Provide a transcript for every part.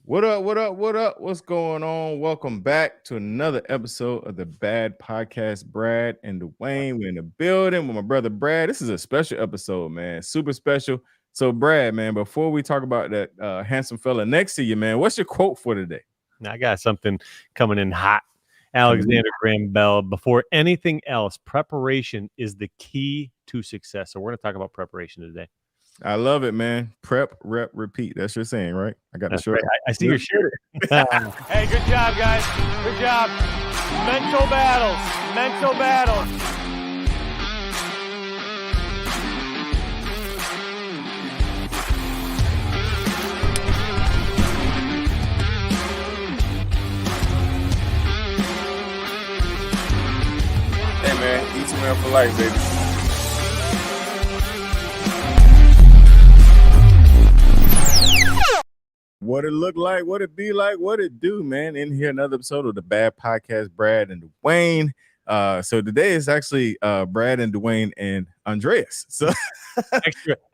What up? What up? What up? What's going on? Welcome back to another episode of the Bad Podcast. Brad and Dwayne, we're in the building with my brother Brad. This is a special episode, man. Super special. So, Brad, man, before we talk about that handsome fella next to you, man, what's your quote for today? I got something coming in hot. Alexander Graham Bell. Before anything else, preparation is the key to success. So we're going to talk about prepreparation today. I love it, man. Prep, rep, repeat. That's your saying, right? I got the shirt. Right. I see your shirt. Hey, good job, guys. Good job. Mental battles. Mental battles. Hey, man. Eat man for life, baby. What it look like, what it be like, what it do, man. In here, another episode of the Bad Podcast, Brad and Dwayne. So today is actually Brad and Dwayne and Andreas. So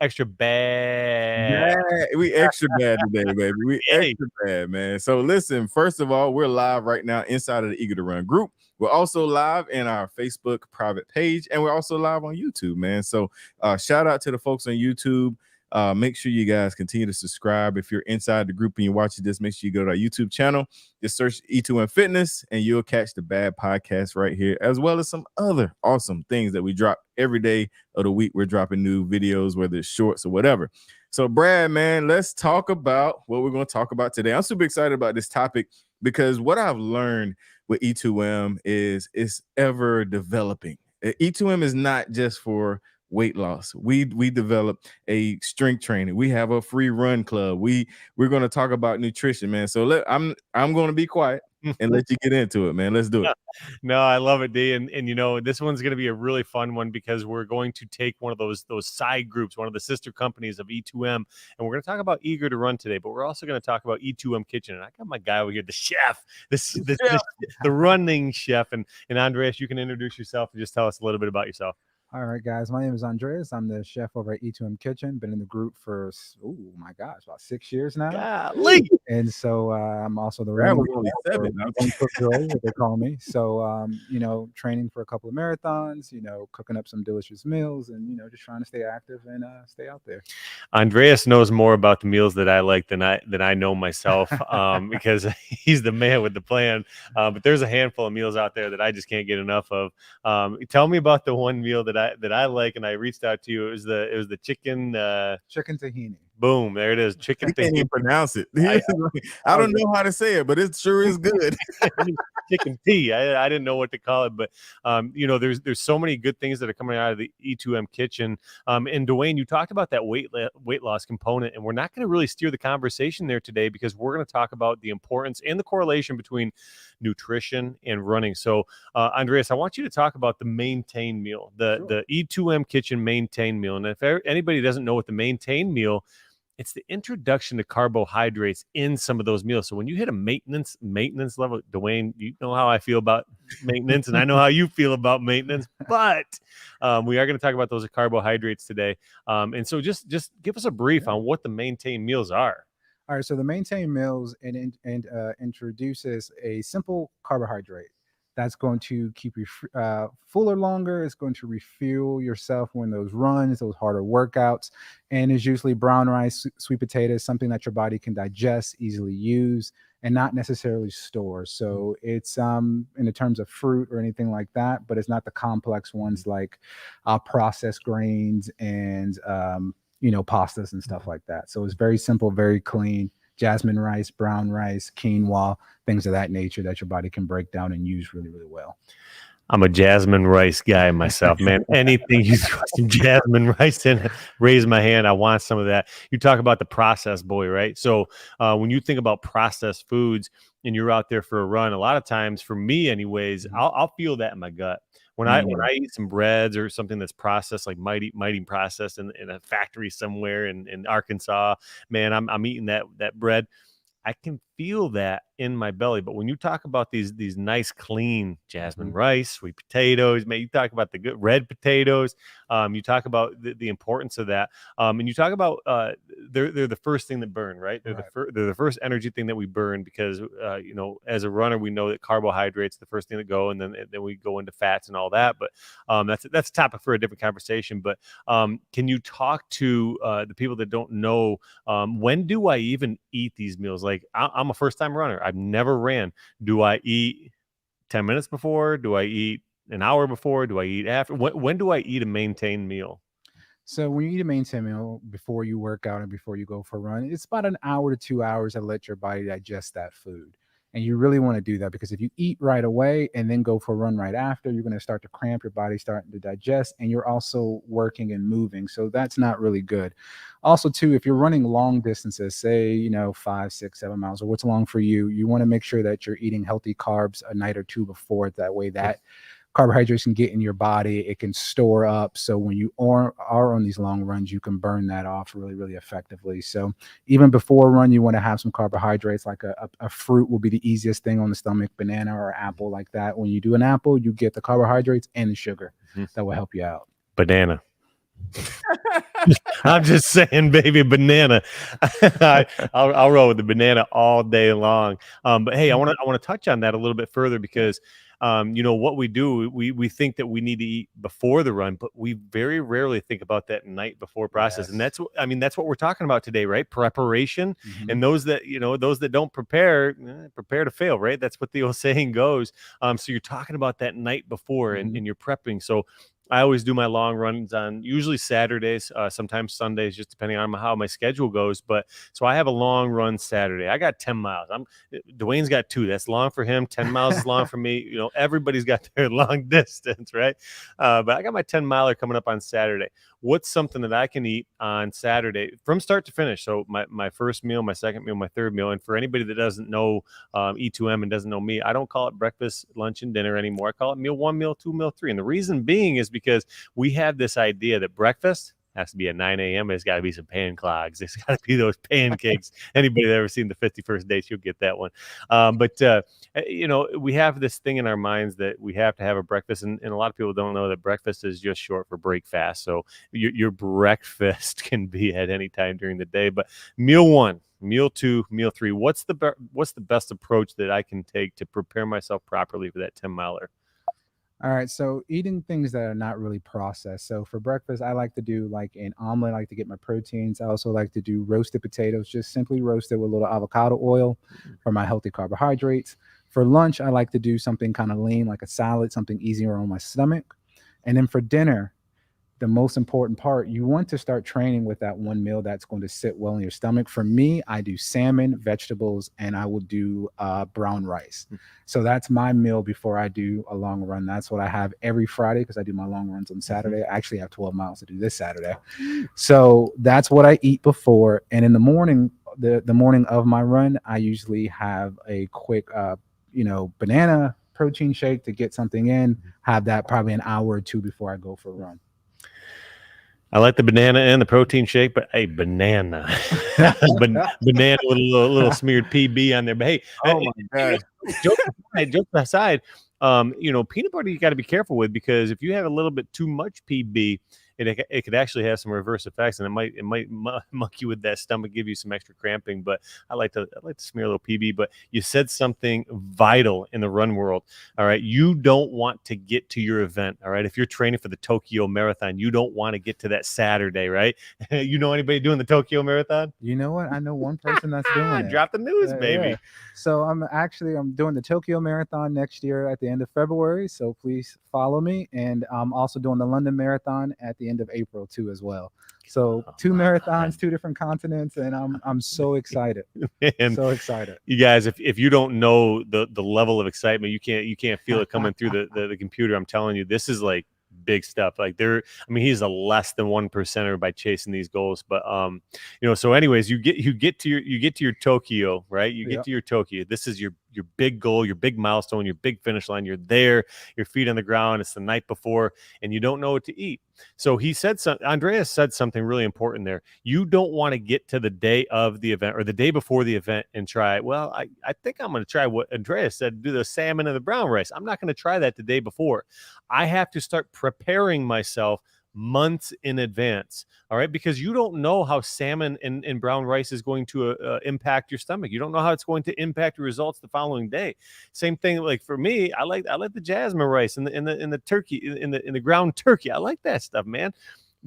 extra bad. We extra bad today, baby. We extra bad, man. So listen, first of all, we're live right now inside of the Eager to Run group. We're also live in our Facebook private page, and we're also live on YouTube, man. So shout out to the folks on YouTube. Make sure you guys continue to subscribe. If you're inside the group and you're watching this, make sure you go to our YouTube channel. Just search E2M Fitness and you'll catch the Bad Podcast right here, as well as some other awesome things that we drop every day of the week. We're dropping new videos, whether it's shorts or whatever. So, Brad, man, let's talk about what we're going to talk about today. I'm super excited about this topic because what I've learned with E2M is it's ever developing. E2M is not just for weight loss. We develop a strength training. We have a free run club. We're going to talk about nutrition, man. So I'm going to be quiet and let you get into it, man. Let's do it. No, I love it, D. And you know, this one's going to be a really fun one because we're going to take one of those side groups, one of the sister companies of E2M, and we're going to talk about Eager to Run today. But we're also going to talk about E2M Kitchen. And I got my guy over here, the chef, the running chef. And Andreas, you can introduce yourself and just tell us a little bit about yourself. All right, guys. My name is Andreas. I'm the chef over at E2M Kitchen. Been in the group for, oh my gosh, about 6 years now. Golly. And so I'm also the only 7. what they call me. So, you know, training for a couple of marathons, you know, cooking up some delicious meals and, you know, just trying to stay active and stay out there. Andreas knows more about the meals that I like than I know myself because he's the man with the plan. But there's a handful of meals out there that I just can't get enough of. Tell me about the one meal that I like, and I reached out to you. It was the chicken tahini. Boom, there it is. Chicken tahini. Can't even pronounce it. I don't know how to say it, but it sure is good. Chicken tea. I didn't know what to call it, but you know, there's so many good things that are coming out of the E2M Kitchen. And Dwayne, you talked about that weight loss component, and we're not going to really steer the conversation there today because we're going to talk about the importance and the correlation between nutrition and running. So, Andreas, I want you to talk about the maintain meal, the E2M Kitchen maintain meal. And if anybody doesn't know what the maintain meal, it's the introduction to carbohydrates in some of those meals. So when you hit a maintenance level, Dwayne, you know how I feel about maintenance, and I know how you feel about maintenance. But we are going to talk about those carbohydrates today. And so just give us a brief on what the maintain meals are. All right, so the maintain meals introduces a simple carbohydrate that's going to keep you fuller longer. It's going to refuel yourself when those runs, those harder workouts, and is usually brown rice, sweet potatoes, something that your body can digest, easily use, and not necessarily store. So it's in the terms of fruit or anything like that, but it's not the complex ones like processed grains and you know, pastas and stuff like that. So it's very simple, very clean. Jasmine rice, brown rice, quinoa, things of that nature that your body can break down and use really, really well. I'm a jasmine rice guy myself, man. Anything you throw some jasmine rice in, raise my hand. I want some of that. You talk about the processed boy, right? So when you think about processed foods and you're out there for a run, a lot of times, for me anyways, I'll feel that in my gut. When I eat some breads or something that's processed, like mighty processed in a factory somewhere in Arkansas, man, I'm eating that bread. I can feel that in my belly. But when you talk about these nice, clean jasmine rice, sweet potatoes, man, you talk about the good red potatoes. You talk about the importance of that. And you talk about they're the first thing that burn, right? They're they're the first energy thing that we burn because you know, as a runner, we know that carbohydrates the first thing that go, and then we go into fats and all that. But that's a topic for a different conversation. But can you talk to the people that don't know, when do I even eat these meals? Like I'm a first time runner. I've never ran. Do I eat 10 minutes before? Do I eat an hour before? Do I eat after? When do I eat a maintained meal? So when you eat a maintain meal before you work out and before you go for a run, it's about an hour to 2 hours to let your body digest that food. And you really want to do that because if you eat right away and then go for a run right after, you're going to start to cramp, your body starting to digest, and you're also working and moving. So that's not really good. Also, too, if you're running long distances, say, you know, 5, 6, 7 miles, or what's long for you, you want to make sure that you're eating healthy carbs a night or two before. That way that carbohydrates can get in your body, it can store up. So when you are on these long runs, you can burn that off really, really effectively. So even before a run, you want to have some carbohydrates, like a fruit will be the easiest thing on the stomach, banana or apple like that. When you do an apple, you get the carbohydrates and the sugar that will help you out. Banana. I'm just saying, baby, banana. I'll roll with the banana all day long. But hey, I want to touch on that a little bit further because you know what we do, we think that we need to eat before the run, but we very rarely think about that night before process. And that's what we're talking about today, right? Preparation. And those that don't prepare to fail, right? That's what the old saying goes. So you're talking about that night before and you're prepping. So I always do my long runs on usually Saturdays, sometimes Sundays, just depending on how my schedule goes. But so I have a long run Saturday. I got 10 miles. Dwayne's got 2. That's long for him. 10 miles is long for me. You know, everybody's got their long distance, right? But I got my 10 miler coming up on Saturday. What's something that I can eat on Saturday from start to finish? So my first meal, my second meal, my third meal. And for anybody that doesn't know E2M and doesn't know me, I don't call it breakfast, lunch, and dinner anymore. I call it meal 1, meal 2, meal 3. And the reason being is because we have this idea that breakfast has to be at 9 a.m. It's got to be some pan clogs. It's got to be those pancakes. Anybody that ever seen the 51st Dates, you'll get that one. But you know, we have this thing in our minds that we have to have a breakfast, and a lot of people don't know that breakfast is just short for break fast. So your breakfast can be at any time during the day. But meal 1, meal 2, meal 3. What's the best approach that I can take to prepare myself properly for that 10 miler? All right, so eating things that are not really processed. So for breakfast, I like to do like an omelet. I like to get my proteins. I also like to do roasted potatoes, just simply roasted with a little avocado oil for my healthy carbohydrates. For lunch, I like to do something kind of lean, like a salad, something easier on my stomach. And then for dinner, the most important part, you want to start training with that one meal that's going to sit well in your stomach. For me, I do salmon, vegetables, and I will do brown rice. So that's my meal before I do a long run. That's what I have every Friday because I do my long runs on Saturday. I actually have 12 miles to do this Saturday. So that's what I eat before. And in the morning, the morning of my run, I usually have a quick, banana protein shake to get something in, have that probably an hour or 2 before I go for a run. I like the banana and the protein shake, but hey, banana, banana with a little smeared PB on there. But hey, oh my gosh, joke aside, peanut butter you got to be careful with because if you have a little bit too much PB, it could actually have some reverse effects, and it might muck you with that stomach, give you some extra cramping. But I like to smear a little PB. But you said something vital in the run world. All right, you don't want to get to your event. All right, if you're training for the Tokyo Marathon, you don't want to get to that Saturday, right? You know anybody doing the Tokyo Marathon? You know what? I know one person that's doing it. Drop the news, baby. Yeah. So I'm doing the Tokyo Marathon next year at the end of February. So please follow me, and I'm also doing the London Marathon at the end of April too as well. So 2 marathons, 2 different continents, and I'm so excited. And so excited. You guys, if you don't know the level of excitement, you can't feel it coming through the computer. I'm telling you, this is like big stuff. Like he's a less than 1%er by chasing these goals. But so anyways, you get to your Tokyo, right? You get to your Tokyo. This is your big goal, your big milestone, your big finish line. You're there, your feet on the ground. It's the night before, and you don't know what to eat. So he said something. Andreas said something really important there. You don't want to get to the day of the event or the day before the event and try. Well, I think I'm going to try what Andreas said: do the salmon and the brown rice. I'm not going to try that the day before. I have to start preparing myself months in advance. All right. Because you don't know how salmon and brown rice is going to impact your stomach. You don't know how it's going to impact your results the following day. Same thing. Like for me, I like the jasmine rice and the turkey in the ground turkey. I like that stuff, man.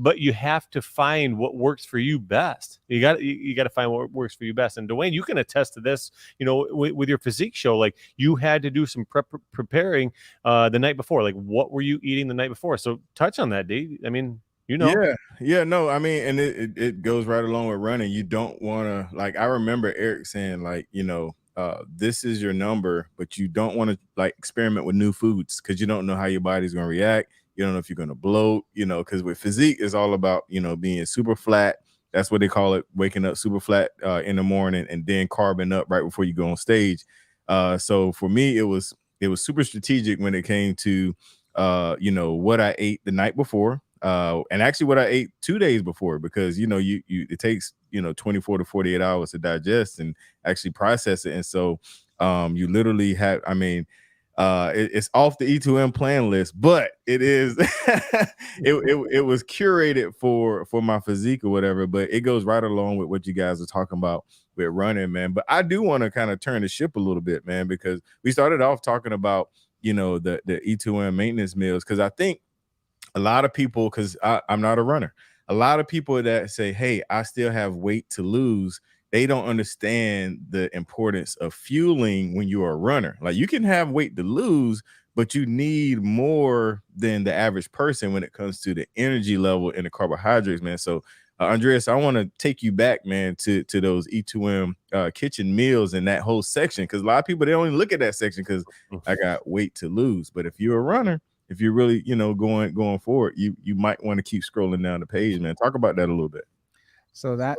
But you have to find what works for you best. You got to find what works for you best. And Dwayne, you can attest to this, with your physique show. Like you had to do some preparing the night before. Like what were you eating the night before? So touch on that, D. I mean, Yeah, no, I mean, and it goes right along with running. You don't want to, like, I remember Eric saying, like, this is your number, but you don't want to like experiment with new foods because you don't know how your body's going to react. You don't know if you're going to bloat, because with physique, it's all about, being super flat. That's what they call it, waking up super flat in the morning and then carbing up right before you go on stage. So for me, it was super strategic when it came to, what I ate the night before. And actually what I ate 2 days before, because, it takes, 24 to 48 hours to digest and actually process it. And so you literally have, it's off the E2M plan list, but it is it was curated for my physique or whatever, but it goes right along with what you guys are talking about with running, man. But I do want to kind of turn the ship a little bit, man, because we started off talking about, the E2M maintenance meals, because I think a lot of people, because I'm not a runner, a lot of people that say, hey, I still have weight to lose, they don't understand the importance of fueling when you're a runner. Like you can have weight to lose, but you need more than the average person when it comes to the energy level and the carbohydrates, man. So Andreas, I want to take you back, man, to those E2M kitchen meals and that whole section, because a lot of people, they only look at that section because I got weight to lose. But if you're a runner, if you're really, going forward, you might want to keep scrolling down the page, man. Talk about that a little bit. So that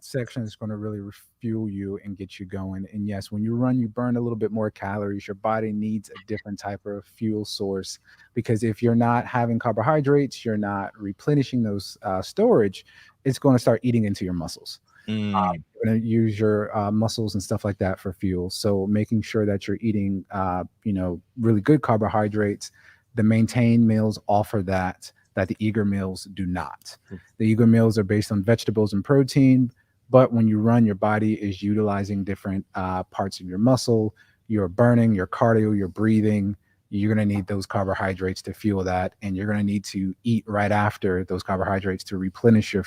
section is going to really refuel you and get you going. And yes, when you run, you burn a little bit more calories. Your body needs a different type of fuel source, because if you're not having carbohydrates, you're not replenishing those storage, it's going to start eating into your muscles. You're going to use your muscles and stuff like that for fuel. So making sure that you're eating, really good carbohydrates. The maintained meals offer that the eager meals do not. The eager meals are based on vegetables and protein, but when you run, your body is utilizing different parts of your muscle. You're burning, your cardio, your breathing. You're going to need those carbohydrates to fuel that, and you're going to need to eat right after those carbohydrates to replenish your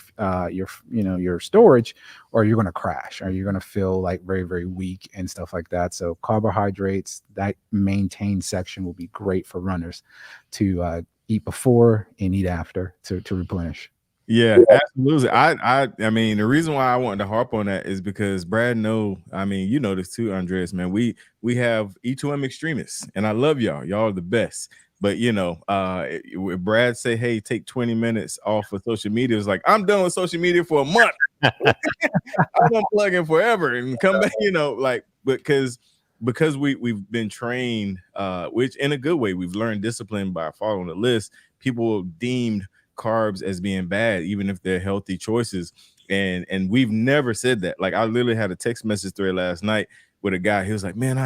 storage, or you're going to crash, or you're going to feel like very, very weak and stuff like that. So carbohydrates, that maintained section will be great for runners to eat before and eat after to replenish. Yeah, absolutely. I mean, the reason why I wanted to harp on that is because Brad you know this too, Andreas, man. We have E2M extremists, and I love y'all. Y'all are the best. But when Brad say, hey, take 20 minutes off of social media, it's like, I'm done with social media for a month. I'm unplugging forever and come back, because we've been trained, which in a good way, we've learned discipline by following the list. People deemed carbs as being bad, even if they're healthy choices. And we've never said that. Like I literally had a text message thread last night with a guy. He was like, man,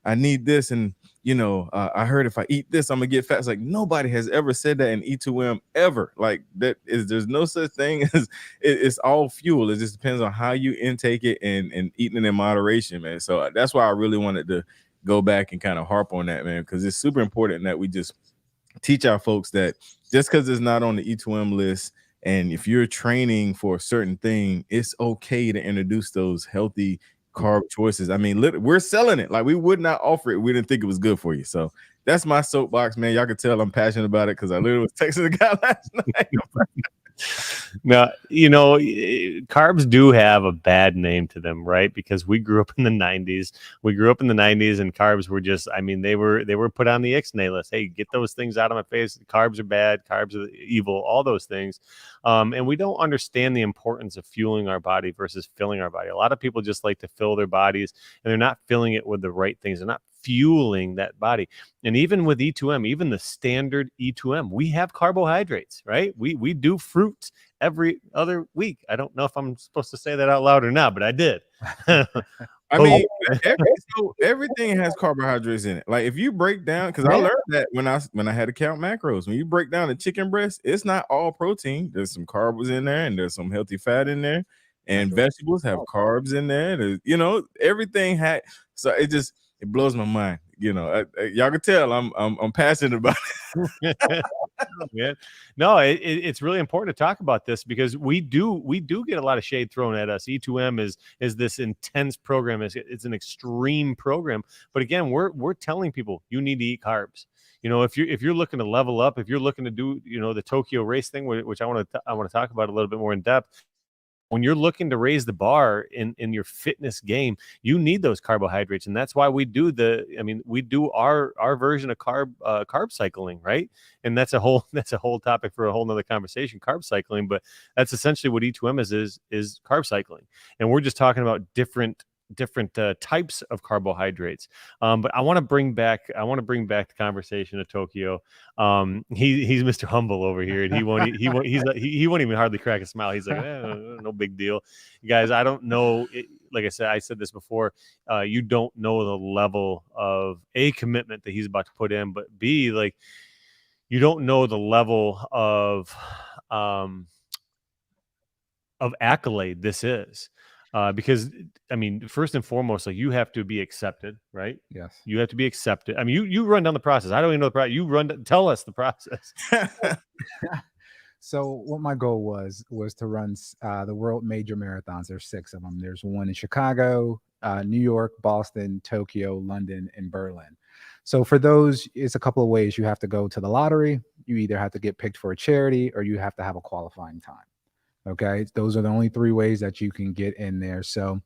I need this. And, I heard if I eat this, I'm gonna get fat. It's like, nobody has ever said that in E2M ever. Like there's no such thing as it's all fuel. It just depends on how you intake it and eating it in moderation, man. So that's why I really wanted to go back and kind of harp on that, man, because it's super important that we just teach our folks that just because it's not on the E2M list, and if you're training for a certain thing, it's okay to introduce those healthy carb choices. I mean, we're selling it. Like we would not offer it. We didn't think it was good for you. So that's my soapbox, man. Y'all can tell I'm passionate about it because I literally was texting the guy last night. Now, you know, carbs do have a bad name to them, right? Because we grew up in the 90s. We grew up in the 90s and carbs were just, I mean, they were put on the ixnay list. Hey, get those things out of my face. Carbs are bad. Carbs are evil, all those things. And we don't understand the importance of fueling our body versus filling our body. A lot of people just like to fill their bodies and they're not filling it with the right things. They're not fueling that body. And even with E2M, even the standard E2M, we have carbohydrates, right? We do fruits every other week. I don't know if I'm supposed to say that out loud or not, but I did. I mean, so everything has carbohydrates in it. Like if you break down, because I learned that when I had to count macros. When you break down the chicken breast, it's not all protein. There's some carbs in there, and there's some healthy fat in there, and vegetables have carbs in there. There's, you know, everything had. So it blows my mind. You know, y'all can tell I'm passionate about it. Yeah. No, it's really important to talk about this because we do get a lot of shade thrown at us. E2M is this intense program. It's an extreme program. But again, we're telling people you need to eat carbs. You know, if you're looking to level up, if you're looking to do, you know, the Tokyo race thing, which I want to talk about a little bit more in depth. When you're looking to raise the bar in your fitness game, you need those carbohydrates. And that's why we do our version of carb cycling, right? And that's a whole topic for a whole nother conversation, carb cycling. But that's essentially what E2M is carb cycling. And we're just talking about different types of carbohydrates. But I want to bring back the conversation to Tokyo. He's Mr. Humble over here, and he won't even hardly crack a smile. He's like, no big deal, guys. I don't know. Like I said this before. You don't know the level of A, commitment that he's about to put in, but B, like, you don't know the level of accolade this is. Because I mean, first and foremost, like, you have to be accepted, right? Yes. You have to be accepted. I mean, you run down the process. I don't even know the process. Tell us the process. So what my goal was to run the world major marathons. There's 6 of them. There's one in Chicago, New York, Boston, Tokyo, London, and Berlin. So for those, it's a couple of ways. You have to go to the lottery. You either have to get picked for a charity, or you have to have a qualifying time. Okay, those are the only 3 ways that you can get in there. So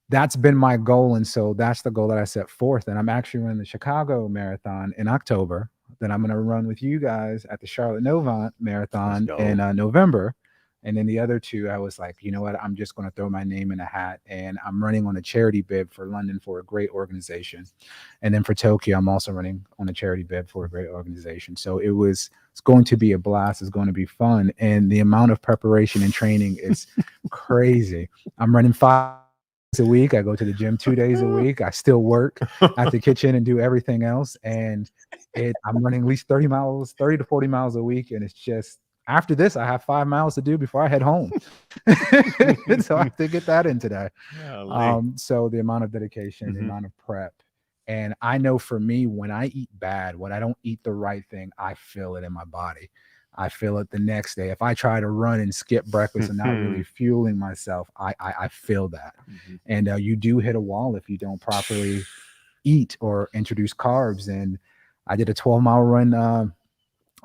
that's been my goal, and so that's the goal that I set forth. And I'm actually running the Chicago Marathon in October. Then I'm going to run with you guys at the Charlotte Novant Marathon in November. And then the other 2, I was like, you know what? I'm just going to throw my name in a hat, and I'm running on a charity bib for London for a great organization. And then for Tokyo, I'm also running on a charity bib for a great organization. So it's going to be a blast. It's going to be fun. And the amount of preparation and training is crazy. I'm running 5 days a week. I go to the gym 2 days a week. I still work at the kitchen and do everything else. And I'm running at least 30 to 40 miles a week. And it's just, after this, I have 5 miles to do before I head home. So I have to get that in today. So the amount of dedication, the amount of prep. And I know for me, when I eat bad, when I don't eat the right thing, I feel it in my body. I feel it the next day. If I try to run and skip breakfast and not really fueling myself, I feel that. And you do hit a wall if you don't properly eat or introduce carbs. And I did a 12-mile run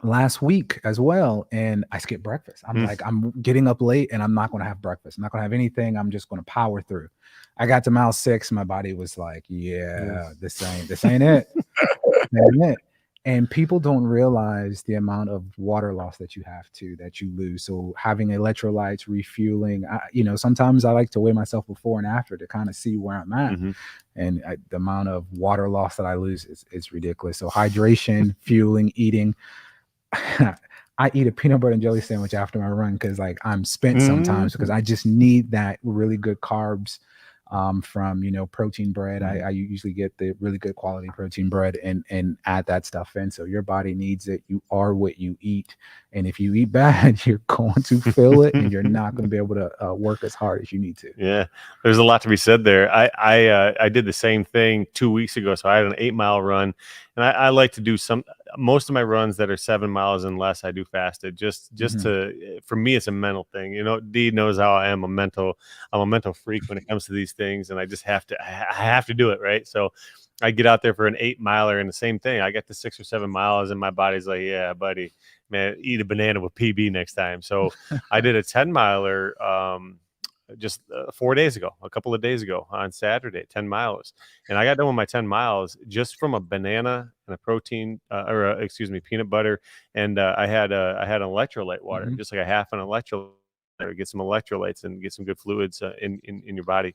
last week as well, and I skipped breakfast. I'm like, I'm getting up late and I'm not going to have breakfast. I'm not going to have anything. I'm just going to power through. I got to mile 6. My body was like, this ain't it. This ain't it. And people don't realize the amount of water loss that you lose. So having electrolytes, refueling, sometimes I like to weigh myself before and after to kind of see where I'm at. And the amount of water loss that I lose is ridiculous. So hydration, fueling, eating. I eat a peanut butter and jelly sandwich after my run because, like, I'm spent sometimes because I just need that really good carbs from protein bread. I usually get the really good quality protein bread and add that stuff in. So your body needs it. You are what you eat, and if you eat bad, you're going to feel it, and you're not going to be able to work as hard as you need to. Yeah, there's a lot to be said there. I did the same thing 2 weeks ago. So I had an 8-mile run, and I like to do most of my runs that are 7 miles and less. I do fasted just to, for me, it's a mental thing. Dee knows how I am. I'm a mental freak when it comes to these things, and I just have to do it, right? So I get out there for an 8-miler, and the same thing. I get to 6 or 7 miles, and my body's like, yeah, buddy, man, eat a banana with PB next time. So I did a 10 miler just 4 days ago, a couple of days ago on Saturday, 10 miles. And I got done with my 10 miles just from a banana and a protein excuse me, peanut butter. And I had an electrolyte water, just like a half an electrolyte, get some electrolytes and get some good fluids in your body.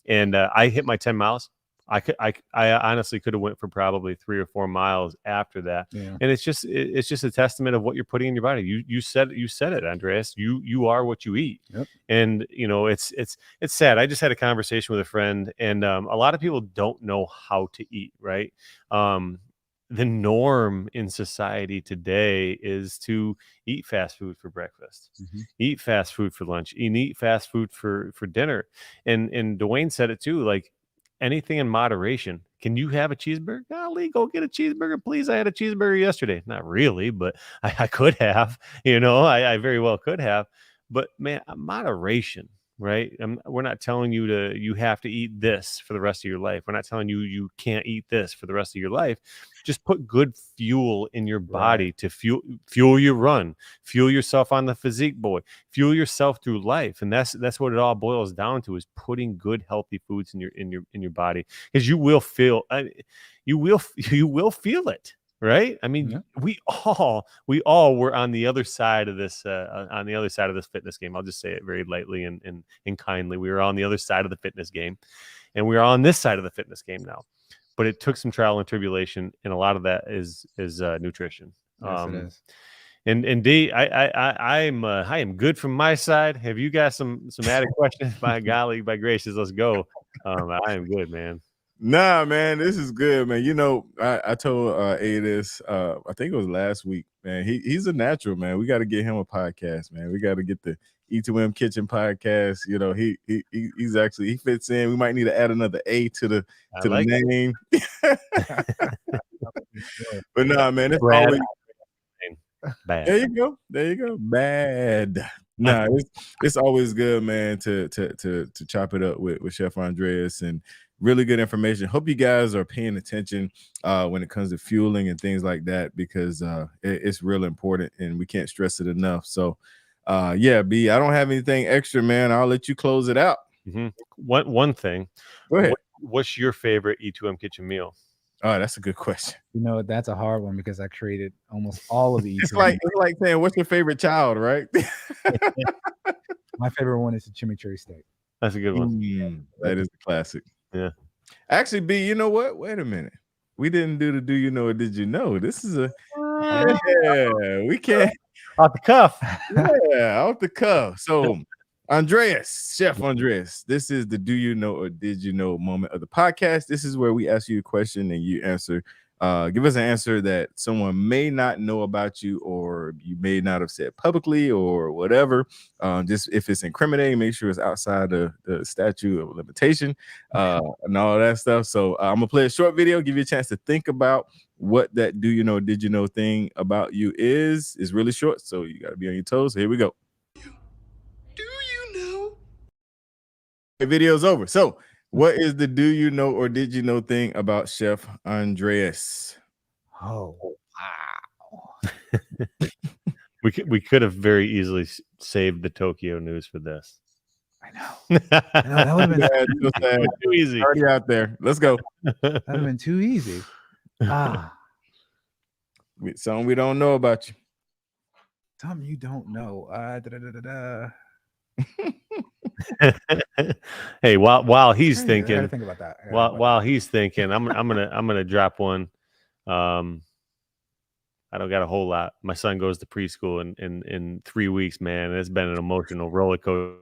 And I hit my 10 miles. I honestly could have went for probably 3 or 4 miles after that. Yeah. And it's just a testament of what you're putting in your body. You said it, Andreas. You are what you eat. Yep. And it's sad. I just had a conversation with a friend, and a lot of people don't know how to eat, right? The norm in society today is to eat fast food for breakfast, eat fast food for lunch, and eat fast food for dinner. And Dwayne said it too, like, anything in moderation. Can you have a cheeseburger? Golly, go get a cheeseburger, please. I had a cheeseburger yesterday. Not really, but I could have, I very well could have. But man, moderation, right? We're not telling you you have to eat this for the rest of your life. We're not telling you can't eat this for the rest of your life. Just put good fuel in your body to fuel your run, fuel yourself on the physique boy, fuel yourself through life. And that's what it all boils down to, is putting good, healthy foods in your body, because you will feel it. Right. I mean, we all were on the other side of this, fitness game. I'll just say it very lightly and kindly. We were on the other side of the fitness game, and we're on this side of the fitness game now. But it took some trial and tribulation, and a lot of that is nutrition. Yes, it is. And D, I am good from my side. Have you got some added questions? By golly, by gracious, let's go. I am good, man. Nah, man, this is good, man. I told A this, I think it was last week, man. He's a natural, man. We got to get him a podcast, man. We got to get the E2M Kitchen podcast. He's actually, he fits in. We might need to add another A to the name. But nah, man, it's always bad. There you go. Bad. Nah, it's always good, man, to chop it up with Chef Andreas, and really good information. Hope you guys are paying attention when it comes to fueling and things like that, because it's real important and we can't stress it enough. So B, I don't have anything extra, man. I'll let you close it out. One thing. Go ahead. What's your favorite E2M Kitchen meal? Oh, that's a good question. That's a hard one, because I created almost all of these. It's like saying, what's your favorite child, right? My favorite one is the chimichurri steak. That's a good one. That is a classic. Yeah. Actually, B, you know what? Wait a minute. We didn't do the do you know or did you know? This is we can't. Off the cuff. Yeah, off the cuff. So, Chef Andreas, this is the do you know or did you know moment of the podcast. This is where we ask you a question and you answer. Give us an answer that someone may not know about you, or you may not have said publicly, or whatever. Just if it's incriminating, make sure it's outside the statute of limitation and all that stuff. So I'm gonna play a short video, give you a chance to think about what that do you know, did you know thing about you is. It's really short, so you got to be on your toes. So here we go. Do you know? The video's over. So what is the do you know or did you know thing about Chef Andreas? Oh, wow. We could have very easily saved the Tokyo news for this. I know. That would have been too easy. Already out there. Let's go. That would have been too easy. Something we don't know about you. Something you don't know. Hey, while he's thinking, I gotta think about that. While he's thinking, I'm gonna drop one. I don't got a whole lot. My son goes to preschool in 3 weeks, man. It's been an emotional roller coaster.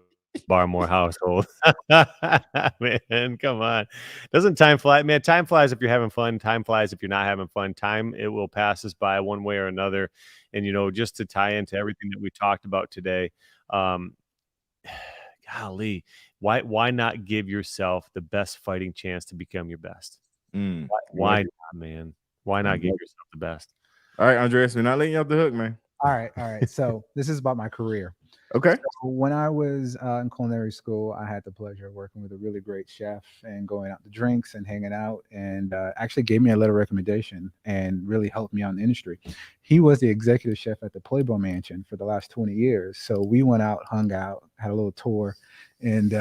Barmore household. Man, come on. Doesn't time fly? Man, time flies if you're having fun. Time flies if you're not having fun. Time, it will pass us by one way or another. And just to tie into everything that we talked about today, golly, why not give yourself the best fighting chance to become your best? Why not, man? Why not give yourself the best? All right, Andreas, we're not letting you off the hook, man. All right. So this is about my career. Okay. When I was in culinary school, I had the pleasure of working with a really great chef and going out to drinks and hanging out, and actually gave me a letter of recommendation and really helped me out in the industry. He was the executive chef at the Playboy Mansion for the last 20 years. So we went out, hung out, had a little tour, and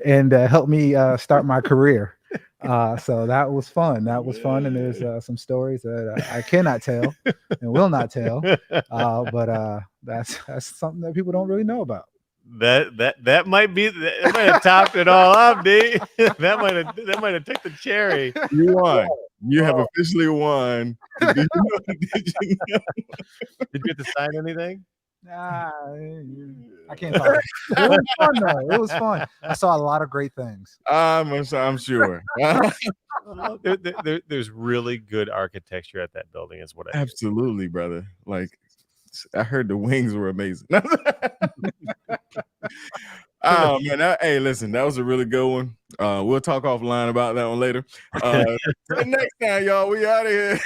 and helped me start my career. So that was fun. That was fun, and there's some stories that I cannot tell and will not tell. But that's something that people don't really know about. That might be that might have topped it all up, D. that might have took the cherry. You won. You have officially won. Did you know? Did you get to sign anything? I can't talk. It was fun though. It was fun. I saw a lot of great things. I'm sure. There's really good architecture at that building, is what I hear. Absolutely, brother. Like, I heard the wings were amazing. Oh man, hey, listen, that was a really good one. We'll talk offline about that one later. Next time, y'all, we out of here.